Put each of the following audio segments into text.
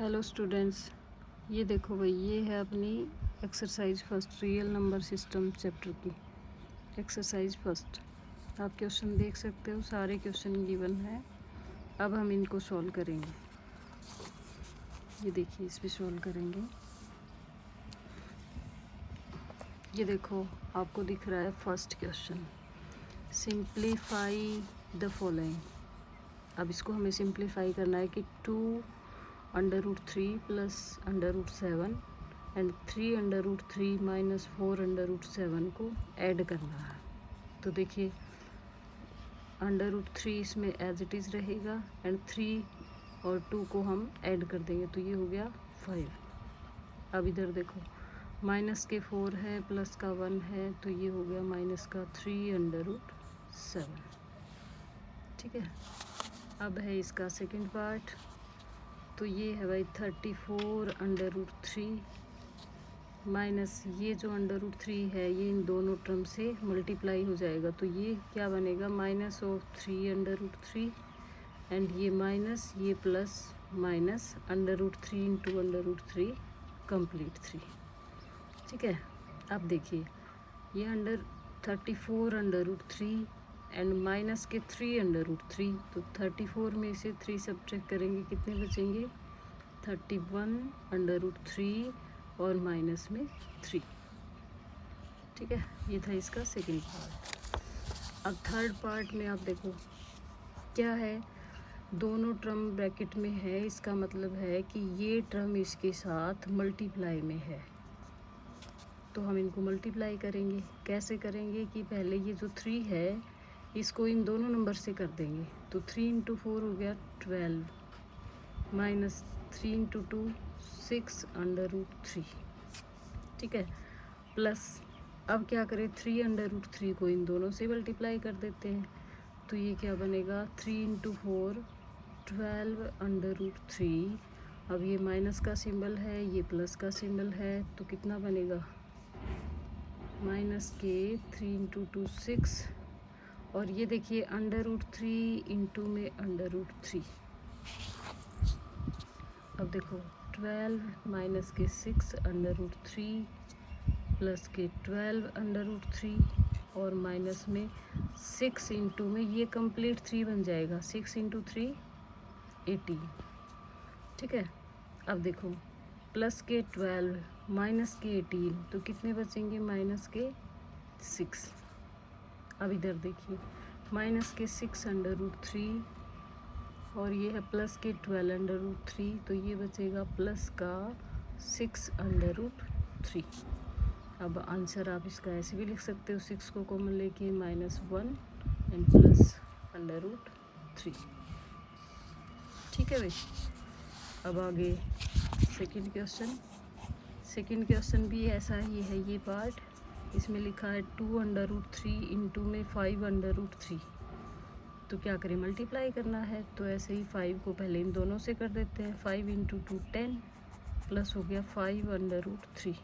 Hello students, ये देखो भाई, ये है अपनी exercise first real number system chapter की एक्सरसाइज फर्स्ट। आप क्वेश्चन देख सकते हो, सारे क्वेश्चन गिवन है। अब हम इनको सॉल्व करेंगे। ये देखिए, इस पे सॉल्व करेंगे। ये देखो, आपको दिख रहा है first question, simplify the following. अब इसको हमें सिंप्लीफाई करना है कि 2√3 प्लस √7 एंड 3√3 माइनस 4√7 को ऐड करना है। तो देखिए, √3 इसमें एज इट इज़ रहेगा एंड 3 और 2 को हम ऐड कर देंगे, तो ये हो गया 5। अब इधर देखो, माइनस के 4 है, प्लस का 1 है, तो ये हो गया माइनस का 3√7। ठीक है। अब है इसका सेकंड पार्ट। तो ये है भाई 34√3 माइनस ये जो √3 है, ये इन दोनों टर्म से मल्टीप्लाई हो जाएगा, तो ये क्या बनेगा, माइनस ऑफ 3√3 एंड ये माइनस, ये प्लस माइनस √3 इंटू √3 कंप्लीट 3। ठीक है। अब देखिए, ये 34√3 एंड माइनस के 3√3, तो 34 में से 3 सब्ट्रैक्ट करेंगे, कितने बचेंगे, 31√3 और माइनस में 3। ठीक है, ये था इसका सेकंड पार्ट। अब थर्ड पार्ट में आप देखो क्या है, दोनों टर्म ब्रैकेट में है, इसका मतलब है कि ये टर्म इसके साथ मल्टीप्लाई में है, तो हम इनको मल्टीप्लाई करेंगे। कैसे करेंगे कि पहले ये जो 3 है, इसको इन दोनों नंबर से कर देंगे, तो 3 इंटू 4 हो गया 12 माइनस 3 इंटू 2 6√3। ठीक है, प्लस अब क्या करें, 3√3 को इन दोनों से मल्टीप्लाई कर देते हैं, तो ये क्या बनेगा, 3 इंटू 4 12√3। अब ये माइनस का सिंबल है, ये प्लस का सिंबल है, तो कितना बनेगा, माइनस के 3 इंटू 2 6, और ये देखिए √3 इंटू में √3। अब देखो 12 माइनस के 6√3 प्लस के 12√3 और माइनस में 6 इंटू में ये कंप्लीट 3 बन जाएगा, 6 इंटू 3 18। ठीक है। अब देखो, प्लस के 12 माइनस के 18, तो कितने बचेंगे, माइनस के 6। अब इधर देखिए, माइनस के 6√3 और ये है प्लस के 12√3, तो ये बचेगा प्लस का 6√3। अब आंसर आप इसका ऐसे भी लिख सकते हो, 6 को कॉमन लेके -1 एंड प्लस √3। ठीक है भाई। अब आगे सेकंड क्वेश्चन भी ऐसा ही है। ये पार्ट, इसमें लिखा है 2√3 इंटू में 5√3, तो क्या करें, मल्टीप्लाई करना है, तो ऐसे ही 5 को पहले इन दोनों से कर देते हैं, 5 इंटू 2 10 प्लस हो गया 5√3।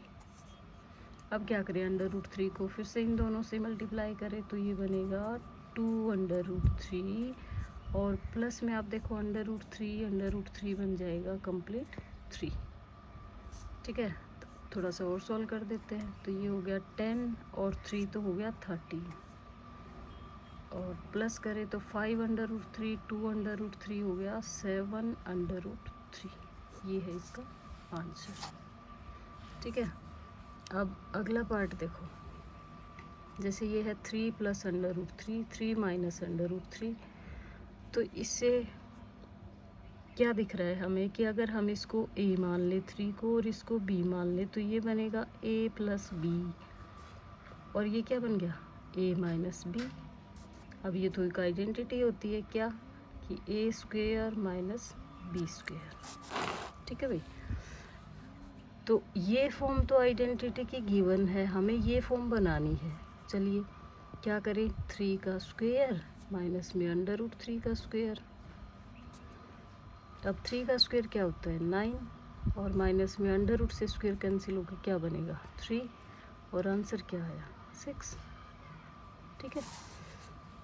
अब क्या करें, √3 को फिर से इन दोनों से मल्टीप्लाई करें, तो ये बनेगा 2√3 और प्लस में आप देखो √3 बन जाएगा कंप्लीट 3। ठीक है, तो थोड़ा सा और सॉल्व कर देते हैं, तो ये हो गया 10 और 3 तो हो गया 30, और प्लस करें तो 5√3 2√3 हो गया 7√3। ये है इसका आंसर। ठीक है। अब अगला पार्ट देखो, जैसे ये है 3 प्लस √3 3 माइनस √3, तो इससे क्या दिख रहा है हमें कि अगर हम इसको a मान ले 3 को और इसको b मान ले, तो ये बनेगा a प्लस b, और ये क्या बन गया, a माइनस b। अब ये तो एक आइडेंटिटी होती है क्या, कि a square minus b square. ठीक है भाई। तो ये फॉर्म तो आइडेंटिटी की गिवन है, हमें ये फॉर्म बनानी है। चलिए क्या करें, 3 का स्क्वेयर माइनस में √3 का स्क्वेयर। अब 3 का स्क्वेयर क्या होता है, 9, और माइनस में √ से स्क्वेयर कैंसिल होकर क्या बनेगा, 3, और आंसर क्या आया, 6। ठीक है।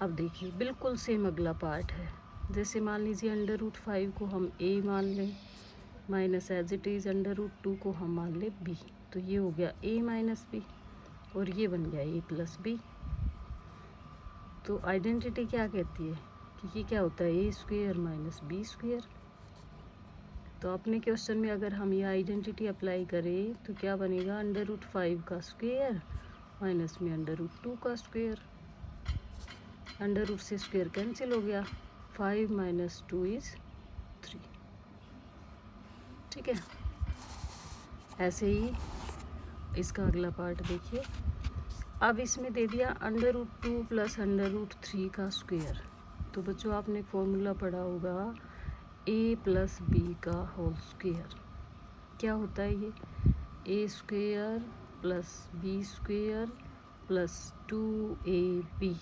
अब देखिए, बिल्कुल सेम अगला पार्ट है। जैसे मान लीजिए √5 को हम a मान लें, माइनस एज इट इज़ √2 को हम मान ले b, तो ये हो गया a माइनस बी और ये बन गया a प्लस बी। तो आइडेंटिटी क्या कहती है कि ये क्या होता है, a² माइनस b²। तो अपने क्वेश्चन में अगर हम ये आइडेंटिटी अप्लाई करें तो क्या बनेगा, √5 का स्क्वायर माइनस में √2 का स्क्वायर, √ से स्क्वायर कैंसिल हो गया, 5 माइनस 2 इज़ 3। ठीक है, ऐसे ही इसका अगला पार्ट देखिए। अब इसमें दे दिया √2 प्लस √3 का स्क्वायर। तो बच्चों आपने फॉर्मूला पढ़ा होगा a प्लस बी का होल स्क्वायर। क्या होता है ये, a² plus b² plus 2ab।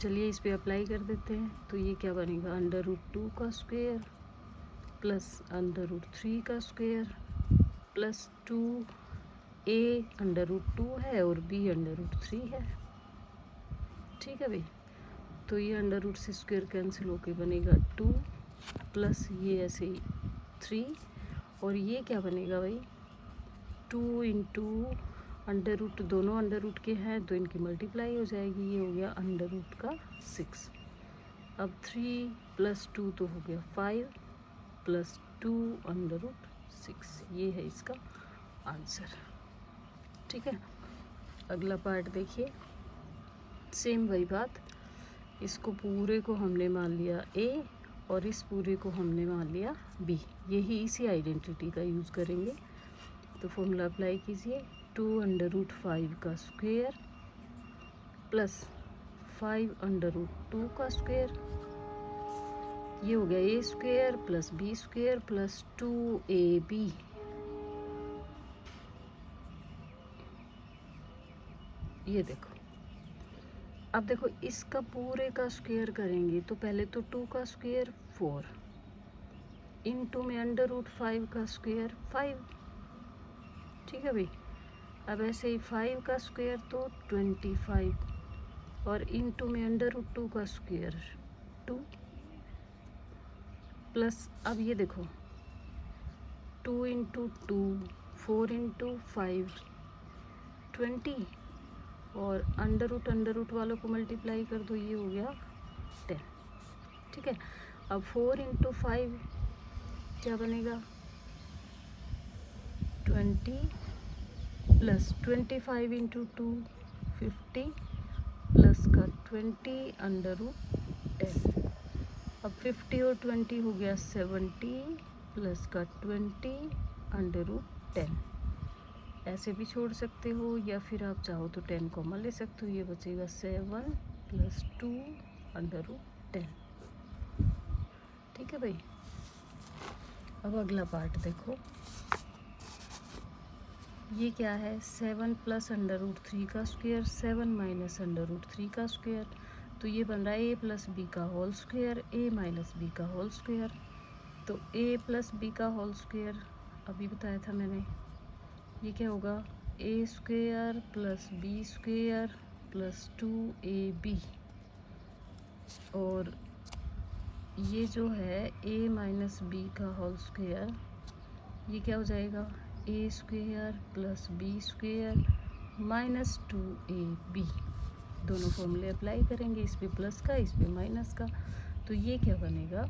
चलिए इस पे अप्लाई कर देते हैं। तो ये क्या बनेगा, √2 का स्क्वायर प्लस √3 का स्क्वायर प्लस 2a √2 है और b √3 है। ठीक है भाई, तो ये √ से स्क्वायर कैंसिल होके बनेगा 2 प्लस ये ऐसे ही 3 और ये क्या बनेगा भाई, 2 इंटू √ दोनों √ के हैं तो इनकी मल्टीप्लाई हो जाएगी, ये हो गया √ का 6। अब 3 प्लस 2 तो हो गया 5 प्लस 2 √6, ये है इसका आंसर। ठीक है, अगला पार्ट देखिए, सेम वही बात, इसको पूरे को हमने मान लिया a और इस पूरे को हमने मान लिया b। यही इसी आइडेंटिटी का यूज़ करेंगे। तो फॉर्मूला अप्लाई कीजिए, 2 √5 का स्क्वायर प्लस 5 √2 का स्क्वायर, ये हो गया a² plus b² plus 2ab। ये देखो, अब देखो इसका पूरे का स्क्वायर करेंगे तो पहले तो 2 का स्क्वायर 4 इंटू में √5 का स्क्वायर 5। ठीक है भाई, अब ऐसे ही 5 का स्क्वायर तो 25 और इंटू में √2 का स्क्वायर 2 प्लस, अब ये देखो 2 इंटू 2 4 इंटू 5 20 और √ वालों को मल्टीप्लाई कर दो, ये हो गया 10। ठीक है, अब 4 इंटू 5 क्या बनेगा, 20 प्लस 25 इंटू 2 50 प्लस का 20 √10। अब 50 और 20 हो गया 70 प्लस का 20 √10। ऐसे भी छोड़ सकते हो या फिर आप चाहो तो 10 कॉमन ले सकते हो, ये बचेगा 7 प्लस 2 √10। ठीक है भाई, अब अगला पार्ट देखो, ये क्या है, 7 प्लस √3 का स्क्वायर 7 माइनस √3 का स्क्वायर, तो ये बन रहा है a प्लस बी का whole square a minus B का होल स्क्वायर। तो a प्लस बी का होल स्क्वायर अभी बताया था मैंने, ये क्या होगा, a² plus b² plus 2ab और ये जो है a माइनस बी का होल स्क्वायर, ये क्या हो जाएगा, a² plus b² minus 2ab। दोनों फॉर्मूले अप्लाई करेंगे, इस पे प्लस का इस पे माइनस का, तो ये क्या बनेगा,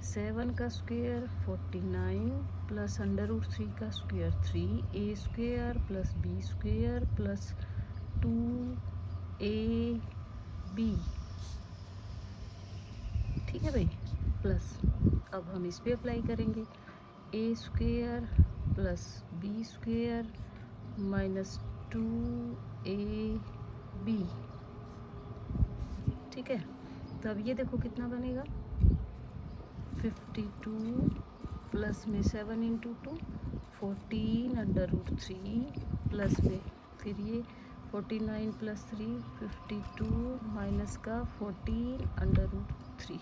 7 का स्क्वायर 49 प्लस √3 का square 3a² plus b² plus 2ab। ठीक है भाई, प्लस अब हम इस पे अप्लाई करेंगे, a² plus b² minus 2ab। ठीक है, तो अब ये देखो कितना बनेगा, 52 प्लस में 7 इंटू 2 14 √3 प्लस में फिर ये 49 प्लस 3 52 माइनस का 14 √3।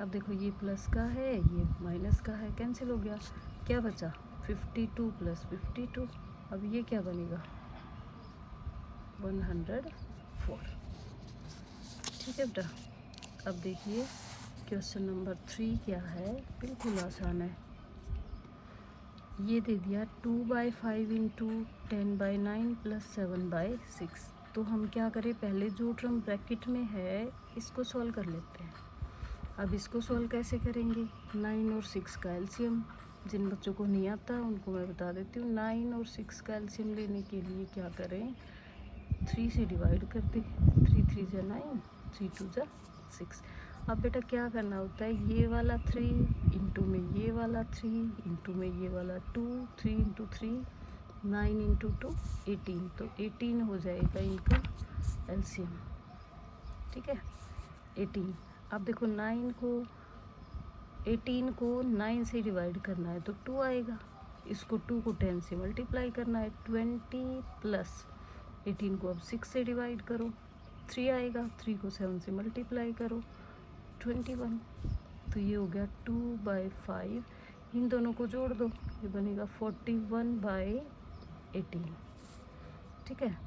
अब देखो ये प्लस का है ये माइनस का है, कैंसिल हो गया, क्या बचा 52 प्लस 52। अब ये क्या बनेगा 104। ठीक है बेटा, अब देखिए क्वेश्चन नंबर 3 क्या है, बिल्कुल आसान है। ये दे दिया 2/5 इंटू 10/9 प्लस 7/6। तो हम क्या करें, पहले जो टर्म ब्रैकेट में है इसको सॉल्व कर लेते हैं। अब इसको सॉल्व कैसे करेंगे, 9 और 6 का एलसीएम। जिन बच्चों को नहीं आता उनको मैं बता देती हूँ। 9 और 6 का एलसीएम लेने के लिए क्या करें, 3 से डिवाइड कर दें। 3 3 जा 9, 3 2 जा 6। अब बेटा क्या करना होता है, ये वाला 3 इंटू में ये वाला 3 इंटू में ये वाला 2, 3 इंटू 3 9 इंटू 2 18। तो 18 हो जाएगा इनका एलसीएम। ठीक है, 18। अब देखो 18 को 9 से डिवाइड करना है तो 2 आएगा। इसको 2 को 10 से मल्टीप्लाई करना है, 20 प्लस 18 को अब 6 से डिवाइड करो, 3 आएगा। 3 को 7 से मल्टीप्लाई करो, 21। तो ये हो गया 2/5। इन दोनों को जोड़ दो, ये बनेगा 41/18। ठीक है,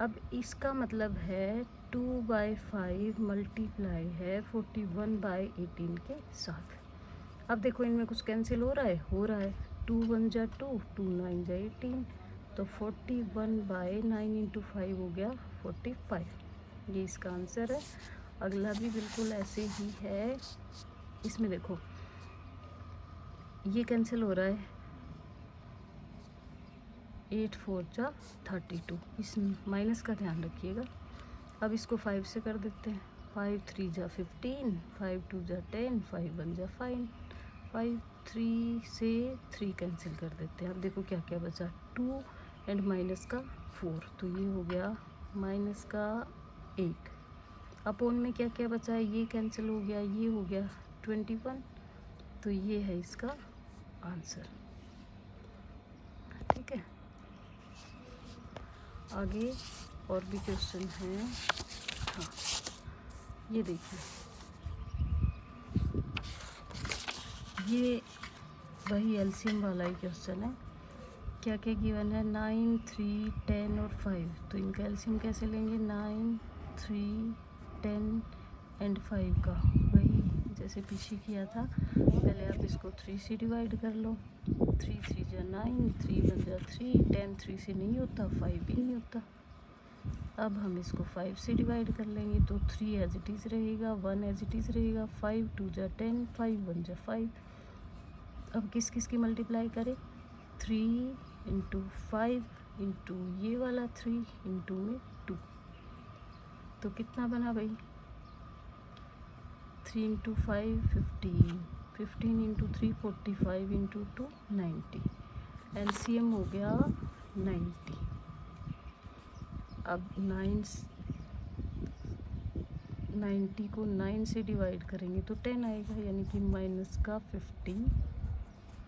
अब इसका मतलब है 2/5 मल्टीप्लाई है 41/18 के साथ। अब देखो इनमें कुछ कैंसिल हो रहा है। 2 1 जा 2, 2 9 जा 18। तो 41/9 इंटू 5 हो गया 45। ये इसका आंसर है। अगला भी बिल्कुल ऐसे ही है। इसमें देखो ये कैंसिल हो रहा है, 8 4 जा 32। इस माइनस का ध्यान रखिएगा। अब इसको 5 से कर देते हैं। 5 3 जा 15, 5 2 जा 10, 5 1 जा 5। 5 3 से 3 कैंसिल कर देते हैं। अब देखो क्या क्या बचा, 2 एंड माइनस का 4। तो ये हो गया माइनस का 8। अपोन में क्या क्या बचा है, ये कैंसिल हो गया, ये हो गया 21। तो ये है इसका आंसर। ठीक है, आगे और भी क्वेश्चन हैं। हाँ, ये देखिए, ये वही एलसीएम वाला ही क्वेश्चन है। क्या क्या गिवन है, 9 3 10 और 5। तो इनका एलसीएम कैसे लेंगे, 9 3 10 एंड 5 का, वही जैसे पीछे किया था। पहले आप इसको 3 से डिवाइड कर लो। 3 3 जा 9, 3 1 जा 3, 10 3 से नहीं होता, 5 भी नहीं होता। अब हम इसको 5 से डिवाइड कर लेंगे तो 3 एज इट इज़ रहेगा, 1 एज इट इज़ रहेगा। 5 2 जा 10, 5 1 जा 5। अब किस किस की मल्टीप्लाई करें, 3 इंटू 5 इंटू ये वाला 3 इंटू में 2। तो कितना बना भाई, 3 इंटू 5 15, 15 इंटू 3 45 इंटू 2 90। एलसीएम हो गया 90। अब 90 को 9 से डिवाइड करेंगे तो 10 आएगा, यानी कि माइनस का 50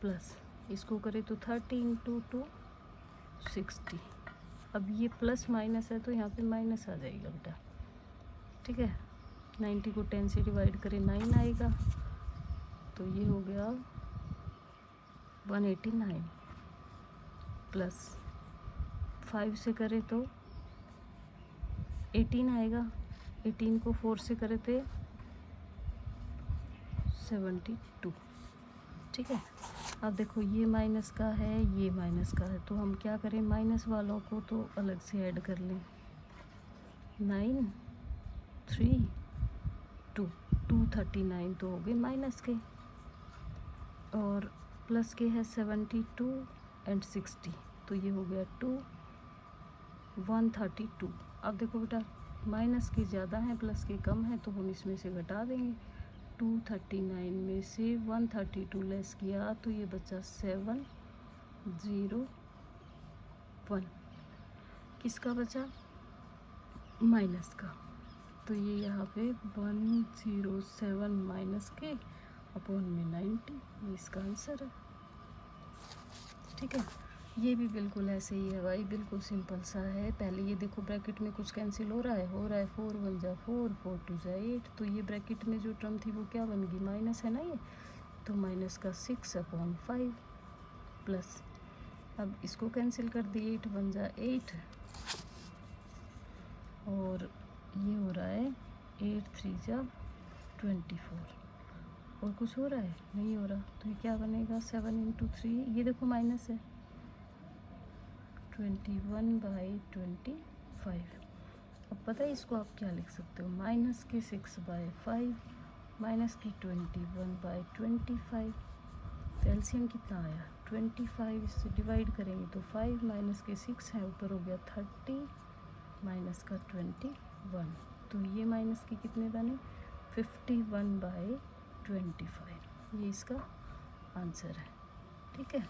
प्लस इसको करें तो 30 इंटू 2 60। अब ये प्लस माइनस है तो यहाँ पे माइनस आ जाएगा बेटा। ठीक है, 90 को 10 से डिवाइड करें 9 आएगा। तो ये हो गया 189 प्लस 5 से करें तो 18 आएगा। 18 को 4 से करे थे 72। ठीक है, अब देखो ये माइनस का है, ये माइनस का है। तो हम क्या करें, माइनस वालों को तो अलग से ऐड कर लें। 9 3 2 239 तो हो गए माइनस के, और प्लस के है 72 एंड 60। तो ये हो गया 132। अब देखो बेटा माइनस के ज़्यादा हैं प्लस के कम हैं, तो हम इसमें से घटा देंगे। 239 में से 132 लेस किया तो ये बचा 701। किसका बचा, माइनस का। तो ये यहाँ पे 107 माइनस के अपॉन में 90, ये इसका आंसर है। ठीक है, ये भी बिल्कुल ऐसे ही है भाई, बिल्कुल सिंपल सा है। पहले ये देखो ब्रैकेट में कुछ कैंसिल हो रहा है 4 1 जा 4, 4 2 जा 8। तो ये ब्रैकेट में जो टर्म थी वो क्या बन गई, माइनस है ना ये, तो माइनस का 6/5 प्लस, अब इसको कैंसिल कर दिए, 8 1 जा 8, और ये हो रहा है 8 3 जा 24। और कुछ हो रहा है? नहीं हो रहा। तो ये क्या बनेगा? 7 इंटू 3, ये देखो माइनस है, 21/25। अब पता है इसको आप क्या लिख सकते हो? माइनस के 6/5 माइनस की 21/25। तो एलसीएम कितना आया? 25। इससे डिवाइड करेंगे तो 5 माइनस के 6 है, ऊपर हो गया 30 माइनस का 21। तो ये माइनस के कितने बने? 51/25। ये इसका आंसर है। ठीक है,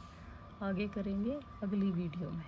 आगे करेंगे अगली वीडियो में।